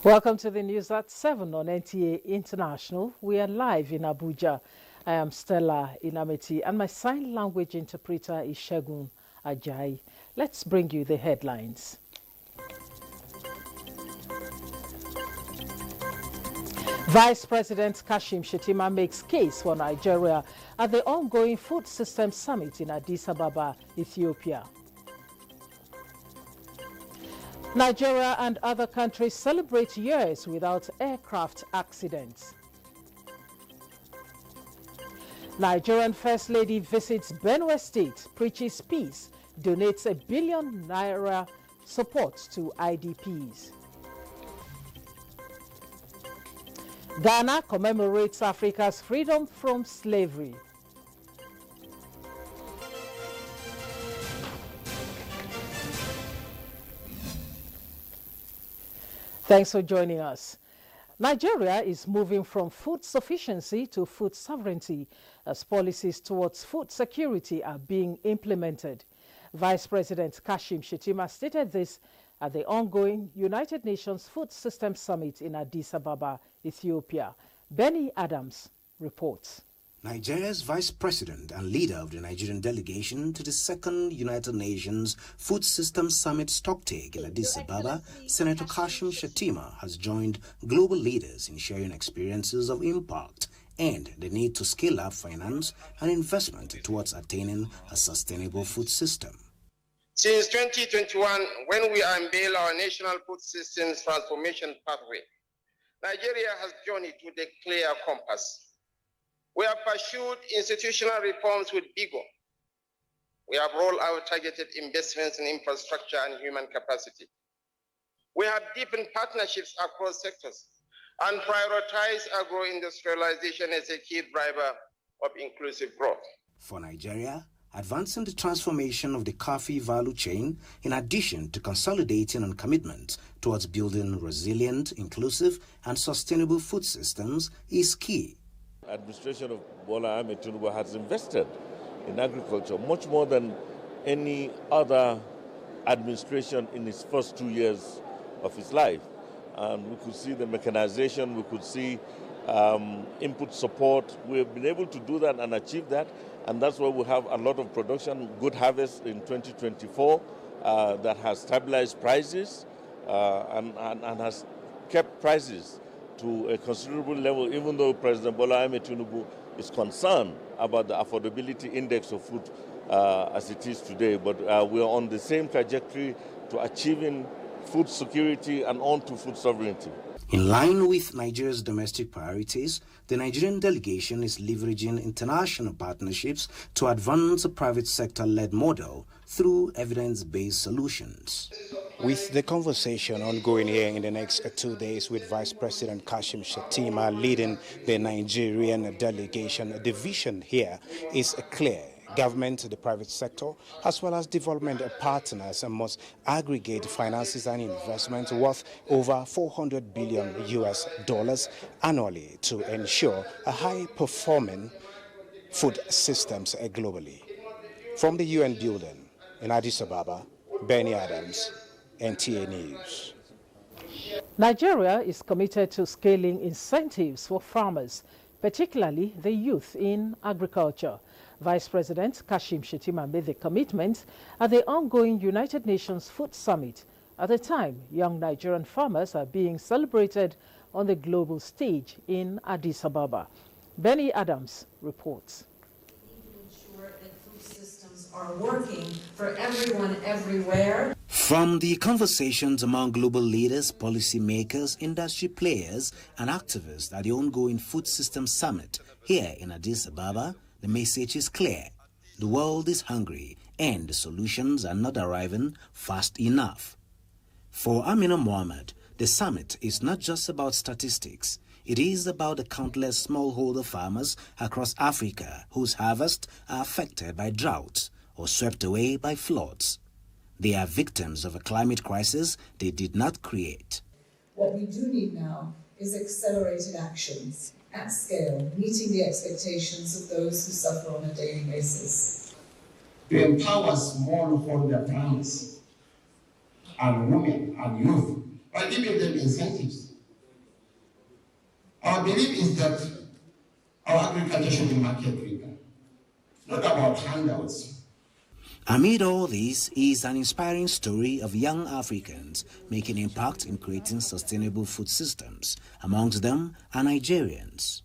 Welcome to the news at 7 on NTA International. We are live in Abuja. I am Stella Inameti and my sign language interpreter is Shegun Ajayi. Let's bring you the headlines. Vice President Kashim Shettima makes case for Nigeria at the ongoing Food Systems Summit in Addis Ababa, Ethiopia. Nigeria and other countries celebrate years without aircraft accidents. Nigerian First Lady visits Benue State, preaches peace, donates ₦1 billion support to IDPs. Ghana commemorates Africa's freedom from slavery. Thanks for joining us. Nigeria is moving from food sufficiency to food sovereignty as policies towards food security are being implemented. Vice President Kashim Shettima stated this at the ongoing United Nations Food Systems Summit in Addis Ababa, Ethiopia. Benny Adams reports. Nigeria's Vice President and leader of the Nigerian delegation to the second United Nations Food Systems Summit stocktake in Addis Ababa, Senator Kashim Shettima has joined global leaders in sharing experiences of impact and the need to scale up finance and investment towards attaining a sustainable food system. Since 2021, when we unveil our national food systems transformation pathway, Nigeria has journeyed with a clear compass. We have pursued institutional reforms with vigor. We have rolled out targeted investments in infrastructure and human capacity. We have deepened partnerships across sectors and prioritized agro-industrialization as a key driver of inclusive growth. For Nigeria, advancing the transformation of the coffee value chain, in addition to consolidating on commitment towards building resilient, inclusive, and sustainable food systems, is key. Administration of Bola Ahmed Tinubu has invested in agriculture much more than any other administration in its first 2 years of his life. And we could see the mechanization, we could see input support. We have been able to do that and achieve that, and that's why we have a lot of production, good harvest in 2024 that has stabilized prices and has kept prices to a considerable level, even though President Bola Ahmed Tinubu is concerned about the affordability index of food as it is today. But we are on the same trajectory to achieving food security and on to food sovereignty. In line with Nigeria's domestic priorities, the Nigerian delegation is leveraging international partnerships to advance a private sector-led model through evidence-based solutions. With the conversation ongoing here in the next 2 days with Vice President Kashim Shettima leading the Nigerian delegation, the vision here is clear. Government, the private sector, as well as development partners must aggregate finances and investments worth over $400 billion annually to ensure a high-performing food systems globally. From the UN building in Addis Ababa, Benny Adams, NTA News. Nigeria is committed to scaling incentives for farmers, particularly the youth in agriculture. Vice President Kashim Shettima made the commitment at the ongoing United Nations Food Summit. At the time, young Nigerian farmers are being celebrated on the global stage in Addis Ababa. Benny Adams reports. Ensure that food systems are working for everyone everywhere. From the conversations among global leaders, policymakers, industry players, and activists at the ongoing Food Systems Summit here in Addis Ababa, the message is clear. The world is hungry and the solutions are not arriving fast enough. For Amina Mohammed, the summit is not just about statistics. It is about the countless smallholder farmers across Africa whose harvests are affected by droughts or swept away by floods. They are victims of a climate crisis they did not create. What we do need now is accelerated actions at scale, meeting the expectations of those who suffer on a daily basis. To empower smallholder farmers and women and youth by giving them incentives Our belief is that our agriculture should be market-driven, not about handouts. Amid all this is an inspiring story of young Africans making impact in creating sustainable food systems. Amongst them are Nigerians.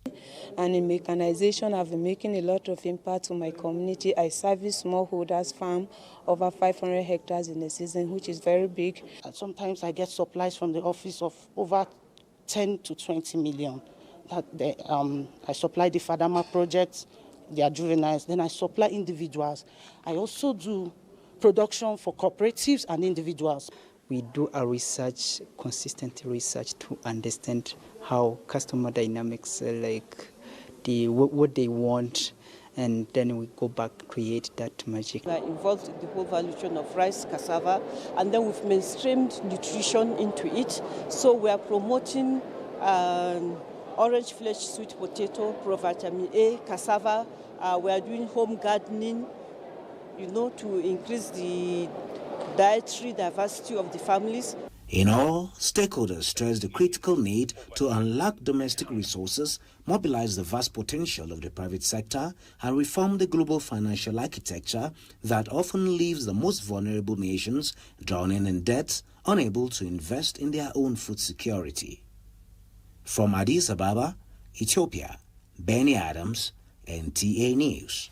And in mechanization, I've been making a lot of impact to my community. I service smallholders farm over 500 hectares in a season, which is very big. And sometimes I get supplies from the office of over 10 to 20 million. I supply the Fadama projects, they are juveniles. Then I supply individuals. I also do production for cooperatives and individuals. We do a research, consistent research, to understand how customer dynamics like what they want, and then we go back, create that magic. We are involved in the whole value chain of rice, cassava, and then we've mainstreamed nutrition into it. So we are promoting orange flesh sweet potato, provitamin A, cassava. We are doing home gardening, to increase the dietary diversity of the families. In all, stakeholders stress the critical need to unlock domestic resources, mobilize the vast potential of the private sector, and reform the global financial architecture that often leaves the most vulnerable nations drowning in debt, unable to invest in their own food security. From Addis Ababa, Ethiopia, Benny Adams, NTA News.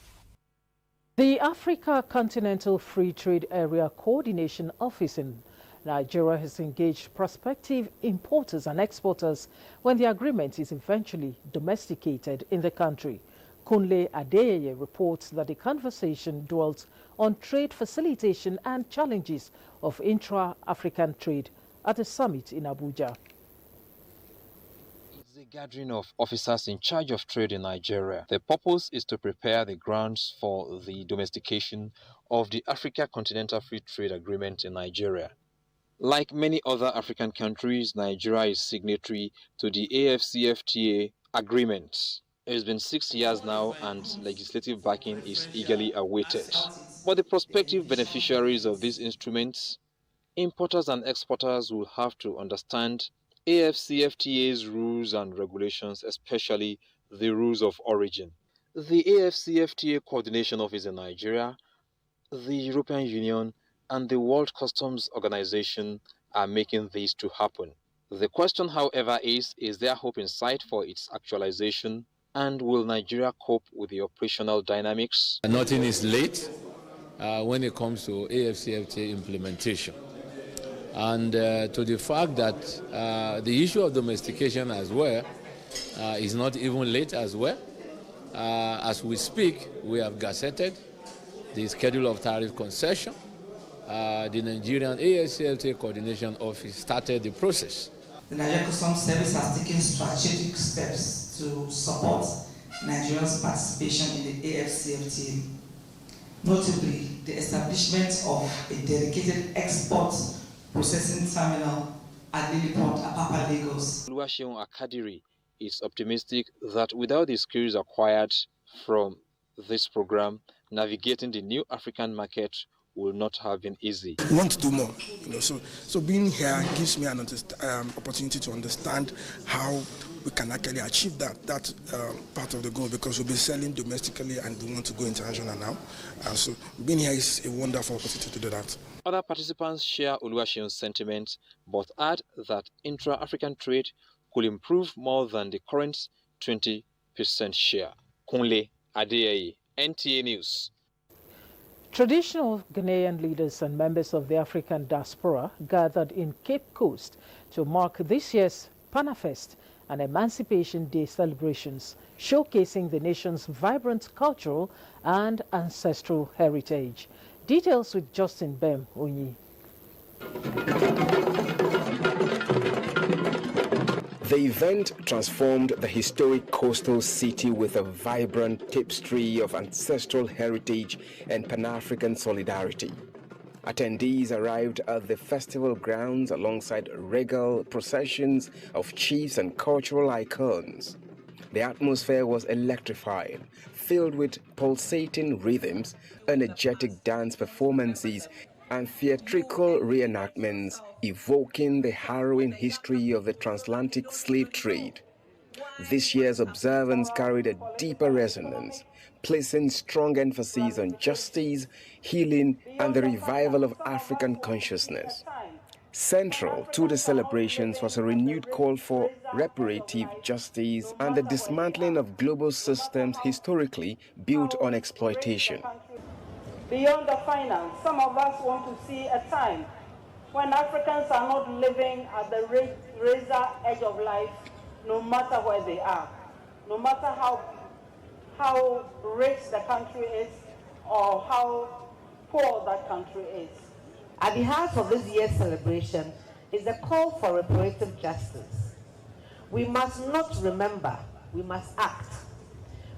The Africa Continental Free Trade Area Coordination Office in Nigeria has engaged prospective importers and exporters when the agreement is eventually domesticated in the country. Kunle Adeyeye reports that the conversation dwelt on trade facilitation and challenges of intra-African trade at a summit in Abuja. A gathering of officers in charge of trade in Nigeria. The purpose is to prepare the grounds for the domestication of the Africa Continental Free Trade Agreement in Nigeria. Like many other African countries, Nigeria is signatory to the AfCFTA agreement. It has been 6 years now and legislative backing is eagerly awaited. But the prospective beneficiaries of these instruments, importers and exporters, will have to understand AfCFTA's rules and regulations, especially the rules of origin. The AfCFTA Coordination Office in Nigeria, the European Union, and the World Customs Organization are making this to happen. The question, however, is there hope in sight for its actualization, and will Nigeria cope with the operational dynamics? Nothing is late when it comes to AfCFTA implementation. And to the fact that the issue of domestication as well is not even late as well. As we speak, we have gazetted the schedule of tariff concession. The Nigerian AfCFTA Coordination Office started the process. The Nigerian Customs Service has taken strategic steps to support Nigeria's participation in the AfCFTA, notably the establishment of a dedicated export processing terminal at Lilliport, Apapa, Lagos. Oluwaseun Akadiri is optimistic that without the skills acquired from this program, navigating the new African market will not have been easy. We want to do more, so being here gives me an opportunity to understand how we can actually achieve that part of the goal, because we'll be selling domestically and we want to go international now. So being here is a wonderful opportunity to do that. Other participants share Oluwaseun's sentiment, but add that intra-African trade could improve more than the current 20% share. Kunle Adeyeye, NTA News. Traditional Ghanaian leaders and members of the African diaspora gathered in Cape Coast to mark this year's Panafest and Emancipation Day celebrations, showcasing the nation's vibrant cultural and ancestral heritage. Details with Justin Bem Onyi. The event transformed the historic coastal city with a vibrant tapestry of ancestral heritage and Pan-African solidarity. Attendees arrived at the festival grounds alongside regal processions of chiefs and cultural icons. The atmosphere was electrifying, filled with pulsating rhythms, energetic dance performances, and theatrical reenactments evoking the harrowing history of the transatlantic slave trade. this year's observance carried a deeper resonance, placing strong emphasis on justice, healing, and the revival of African consciousness. Central to the celebrations was a renewed call for reparative justice and the dismantling of global systems historically built on exploitation. Beyond the finance, some of us want to see a time when Africans are not living at the razor edge of life, no matter where they are, no matter how rich the country is or how poor that country is. At the heart of this year's celebration is a call for reparative justice. We must not remember, we must act.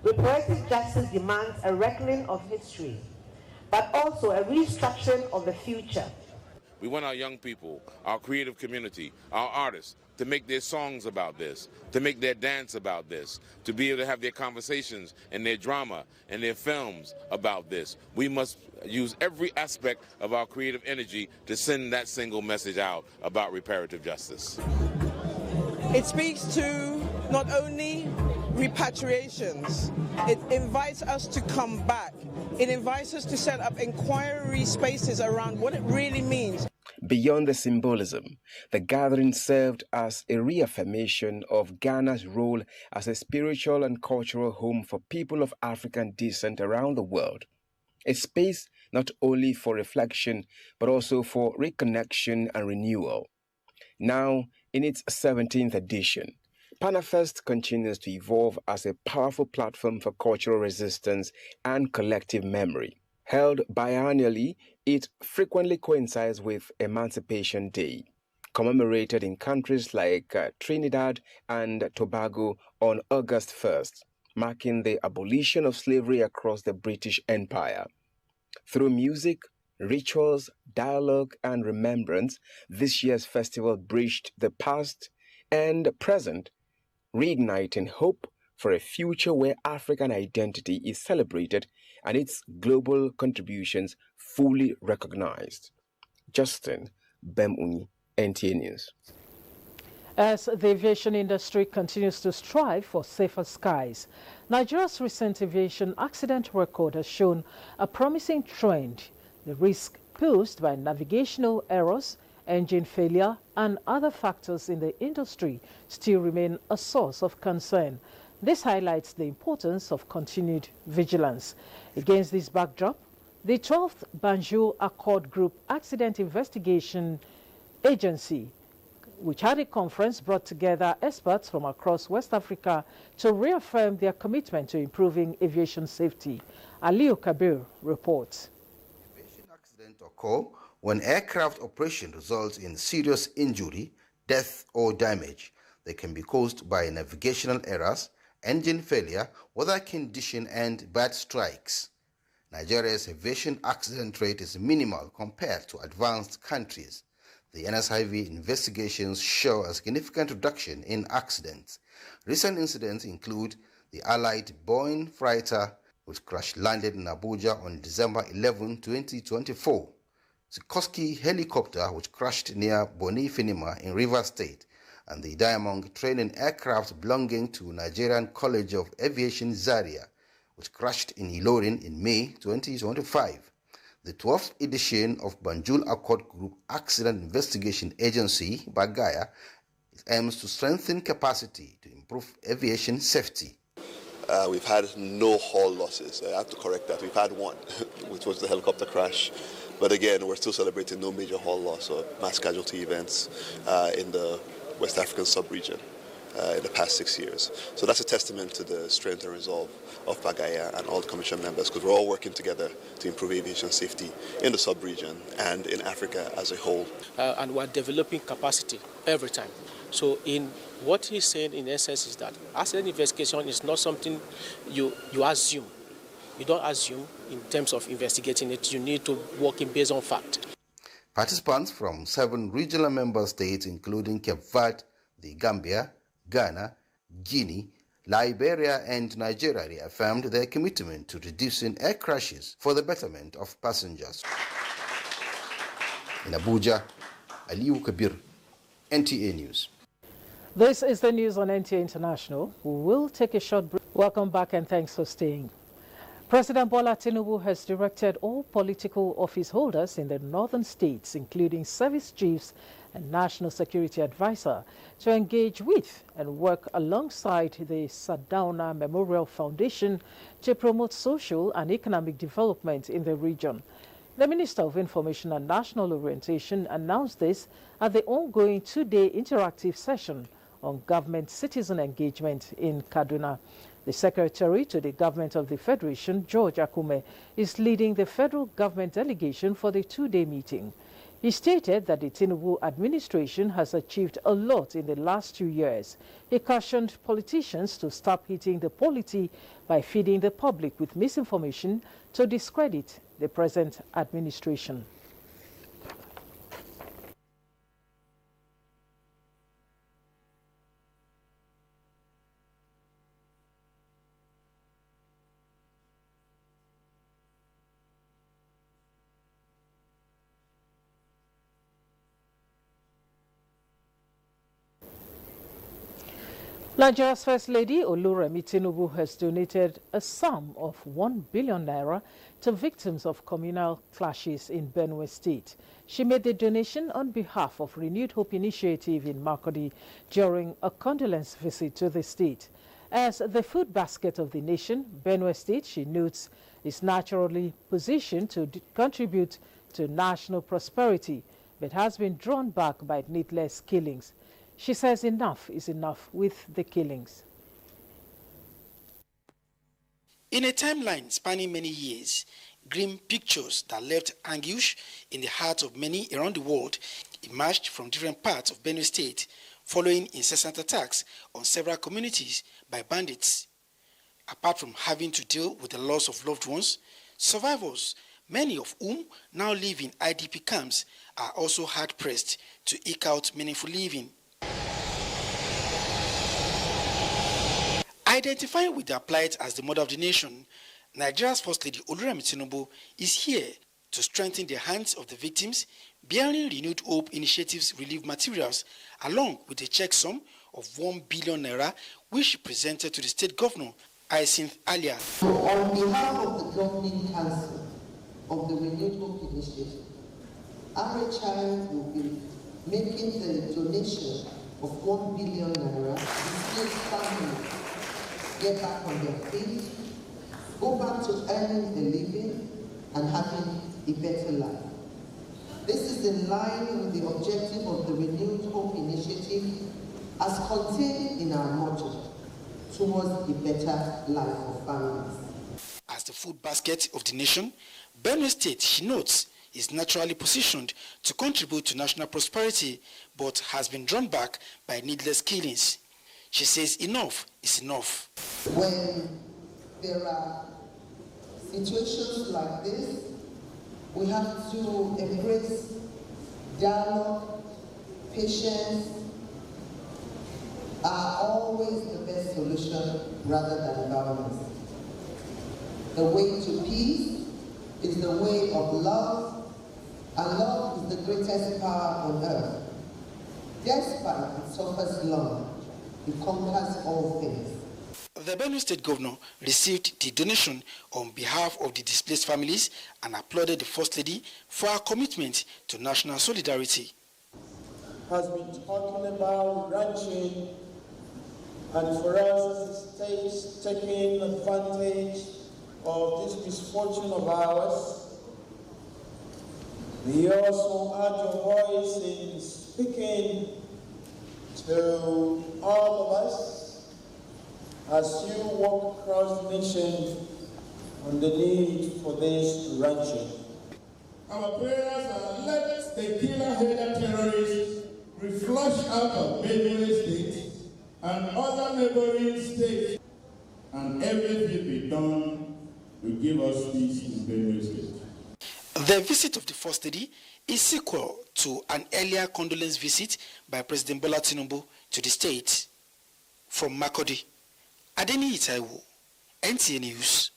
Reparative justice demands a reckoning of history, but also a restructuring of the future. We want our young people, our creative community, our artists to make their songs about this, to make their dance about this, to be able to have their conversations and their drama and their films about this. We must use every aspect of our creative energy to send that single message out about reparative justice. It speaks to not only repatriations, it invites us to come back. It invites us to set up inquiry spaces around what it really means. Beyond the symbolism, the gathering served as a reaffirmation of Ghana's role as a spiritual and cultural home for people of African descent around the world. A space not only for reflection, but also for reconnection and renewal. Now, in its 17th edition, Panafest continues to evolve as a powerful platform for cultural resistance and collective memory. Held biannually, it frequently coincides with Emancipation Day, commemorated in countries like Trinidad and Tobago on August 1st, marking the abolition of slavery across the British Empire. Through music, rituals, dialogue, and remembrance, this year's festival bridged the past and present, reigniting hope for a future where African identity is celebrated and its global contributions fully recognized. Justin Bemuni, NTA News. As the aviation industry continues to strive for safer skies, Nigeria's recent aviation accident record has shown a promising trend. The risk posed by navigational errors, engine failure, and other factors in the industry still remain a source of concern. This highlights the importance of continued vigilance. Against this backdrop, the 12th Banjul Accord Group Accident Investigation Agency, which had a conference, brought together experts from across West Africa to reaffirm their commitment to improving aviation safety. Aliyu Kabir reports. Aviation accidents occur when aircraft operation results in serious injury, death, or damage. They can be caused by navigational errors, engine failure, weather condition, and bad strikes. Nigeria's aviation accident rate is minimal compared to advanced countries. The NSIV investigations show a significant reduction in accidents. Recent incidents include the Allied Boeing freighter, which crash-landed in Abuja on December 11, 2024, Sikorsky helicopter, which crashed near Boni Finima in Rivers State, and the Diamond training aircraft belonging to Nigerian College of Aviation Zaria, which crashed in Ilorin in May 2025. The 12th edition of Banjul Accord Group Accident Investigation Agency, Bagaya, aims to strengthen capacity to improve aviation safety. We've had no hull losses. I have to correct that. We've had one, which was the helicopter crash. But again, we're still celebrating no major hull loss or mass casualty events in the West African sub-region in the past 6 years. So that's a testament to the strength and resolve of Bagaya and all the Commission members, because we're all working together to improve aviation safety in the sub-region and in Africa as a whole. And we're developing capacity every time. So in what he's saying in essence is that accident investigation is not something you assume. You don't assume in terms of investigating it. You need to work in based on fact. Participants from 7 regional member states, including Cape Verde, the Gambia, Ghana, Guinea, Liberia, and Nigeria, reaffirmed their commitment to reducing air crashes for the betterment of passengers. In Abuja, Aliyu Kabir, NTA News. This is the news on NTA International. We will take a short break. Welcome back and thanks for staying. President Bola Tinubu has directed all political office holders in the northern states, including service chiefs and national security advisor, to engage with and work alongside the Sardauna Memorial Foundation to promote social and economic development in the region. The Minister of Information and National Orientation announced this at the ongoing two-day interactive session on government-citizen engagement in Kaduna. The Secretary to the Government of the Federation, George Akume, is leading the federal government delegation for the two-day meeting. He stated that the Tinubu administration has achieved a lot in the last 2 years. He cautioned politicians to stop hitting the polity by feeding the public with misinformation to discredit the present administration. Nigeria's First Lady Oluremi Tinubu has donated a sum of 1 billion naira to victims of communal clashes in Benue State. She made the donation on behalf of Renewed Hope Initiative in Makurdi during a condolence visit to the state. As the food basket of the nation, Benue State, she notes, is naturally positioned to contribute to national prosperity, but has been drawn back by needless killings. She says enough is enough with the killings. In a timeline spanning many years, grim pictures that left anguish in the hearts of many around the world emerged from different parts of Benue State following incessant attacks on several communities by bandits. Apart from having to deal with the loss of loved ones, survivors, many of whom now live in IDP camps, are also hard-pressed to eke out meaningful living. Identifying with their plight as the mother of the nation, Nigeria's First Lady Oluremi Tinubu is here to strengthen the hands of the victims, bearing Renewed Hope Initiative's relief materials, along with a check sum of 1 billion naira, which she presented to the state governor, Hyacinth Alia. On behalf of the Governing Council of the Renewed Hope Initiative, RHI will be making the donation of 1 billion naira to displaced families get back on their feet, go back to earning a living and having a better life. This is in line with the objective of the Renewed Hope Initiative as contained in our motto, towards a better life for families. As the food basket of the nation, Benue State, she notes, is naturally positioned to contribute to national prosperity, but has been drawn back by needless killings. She says enough is enough. When there are situations like this, we have to embrace dialogue. Patience are always the best solution rather than violence. The way to peace is the way of love, and love is the greatest power on earth. Despite it suffers long, it conquers all things. The Benue State Governor received the donation on behalf of the displaced families and applauded the First Lady for her commitment to national solidarity. Has been talking about ranching, and for us as a state taking advantage of this misfortune of ours, we also add your voice in speaking to all of us as you walk across the nation on the need for this ranching. Our prayers are let the killer-headed terrorists be flushed out of Benue State and other neighboring states, and everything be done to give us peace in Benue State. The visit of the First Lady is sequel to an earlier condolence visit by President Bola Tinubu to the state. From Makurdi, Adeni Itaiwo, NTA News.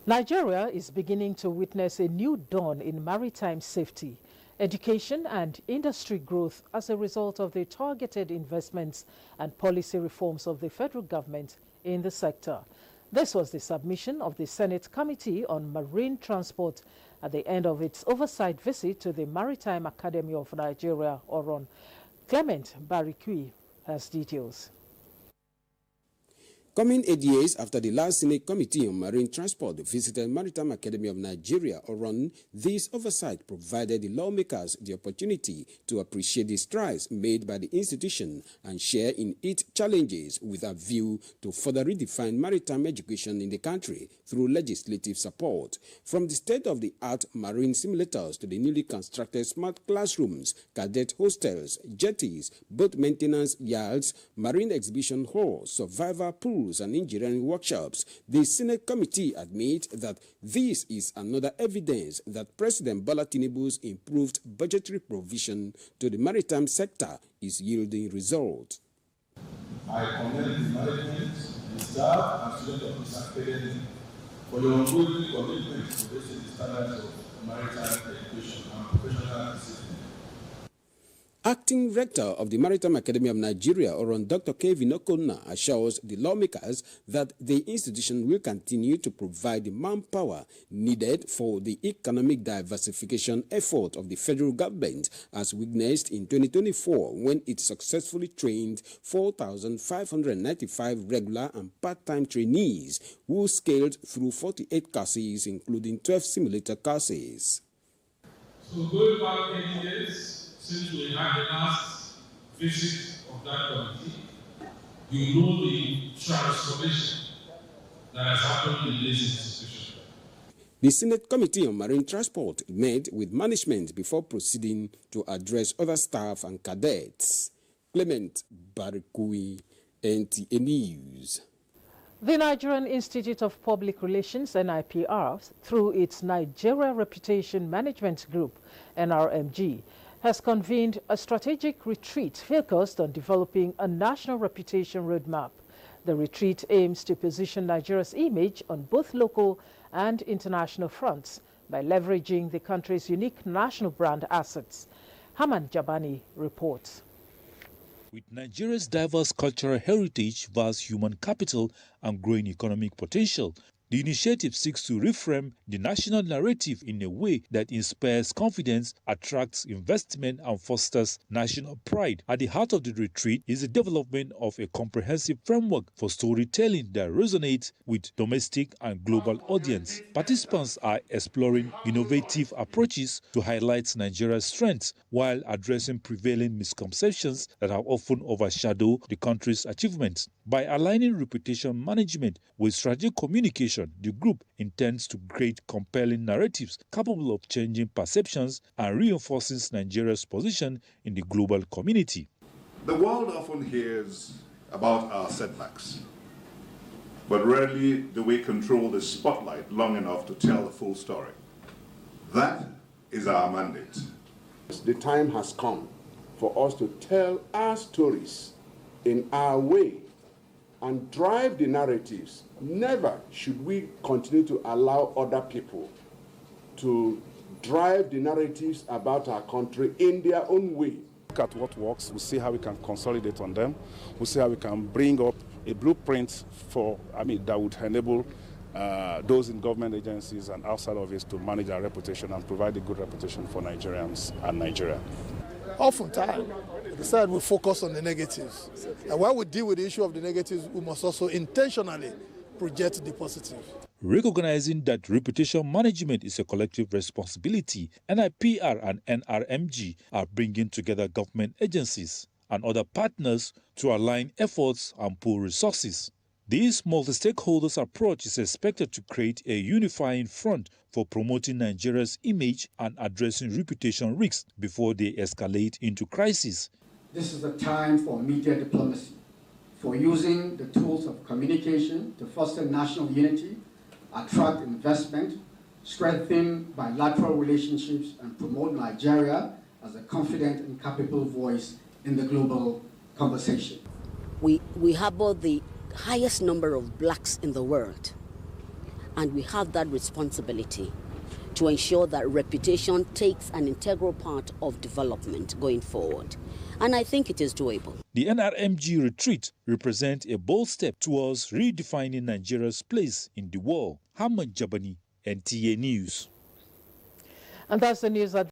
Nigeria is beginning to witness a new dawn in maritime safety. education and industry growth as a result of the targeted investments and policy reforms of the federal government in the sector. This was the submission of the Senate Committee on Marine Transport at the end of its oversight visit to the Maritime Academy of Nigeria, ORON. Clement Barikui has details. Coming 8 years after the last Senate Committee on Marine Transport visited Maritime Academy of Nigeria, ORON, this oversight provided the lawmakers the opportunity to appreciate the strides made by the institution and share in its challenges with a view to further redefine maritime education in the country through legislative support. From the state-of-the-art marine simulators to the newly constructed smart classrooms, cadet hostels, jetties, boat maintenance yards, marine exhibition halls, survivor pools, and engineering workshops, the Senate Committee admit that this is another evidence that President Bola Tinubu's improved budgetary provision to the maritime sector is yielding results. I commend the management, the staff, and students of this academy for your ongoing commitment to raising the standards of maritime education and professional discipline. Acting Rector of the Maritime Academy of Nigeria, ORON, Dr. Kevin Okonna, assures the lawmakers that the institution will continue to provide the manpower needed for the economic diversification effort of the federal government, as witnessed in 2024 when it successfully trained 4,595 regular and part-time trainees who scaled through 48 courses, including 12 simulator courses. So going back 8 years, since we had the last visit of that committee, you know the transformation that has happened in this institution. The Senate Committee on Marine Transport met with management before proceeding to address other staff and cadets. Clement Barikui, NTA News. The Nigerian Institute of Public Relations, NIPR, through its Nigeria Reputation Management Group, NRMG, has convened a strategic retreat focused on developing a national reputation roadmap. The retreat aims to position Nigeria's image on both local and international fronts by leveraging the country's unique national brand assets. Haman Jabani reports. With Nigeria's diverse cultural heritage, vast human capital, and growing economic potential, the initiative seeks to reframe the national narrative in a way that inspires confidence, attracts investment, and fosters national pride. At the heart of the retreat is the development of a comprehensive framework for storytelling that resonates with domestic and global audience. Participants are exploring innovative approaches to highlight Nigeria's strengths while addressing prevailing misconceptions that have often overshadowed the country's achievements. By aligning reputation management with strategic communication, the group intends to create compelling narratives capable of changing perceptions and reinforcing Nigeria's position in the global community. The world often hears about our setbacks, but rarely do we control the spotlight long enough to tell the full story. That is our mandate. The time has come for us to tell our stories in our way and drive the narratives. Never should we continue to allow other people to drive the narratives about our country in their own way. Look at what works, we'll see how we can consolidate on them, we'll see how we can bring up a blueprint that would enable those in government agencies and outside of it to manage our reputation and provide a good reputation for Nigerians and Nigeria. Oftentimes, we said we focus on the negatives. And while we deal with the issue of the negatives, we must also intentionally project the positive. Recognizing that reputation management is a collective responsibility, NIPR and NRMG are bringing together government agencies and other partners to align efforts and pool resources. This multi-stakeholders approach is expected to create a unifying front for promoting Nigeria's image and addressing reputation risks before they escalate into crisis. This is a time for media diplomacy, for using the tools of communication to foster national unity, attract investment, strengthen bilateral relationships, and promote Nigeria as a confident and capable voice in the global conversation. We harbor the highest number of blacks in the world, and we have that responsibility to ensure that reputation takes an integral part of development going forward. And I think it is doable. The NRMG retreat represents a bold step towards redefining Nigeria's place in the world. Hamad Jabani, NTA News. And that's the news at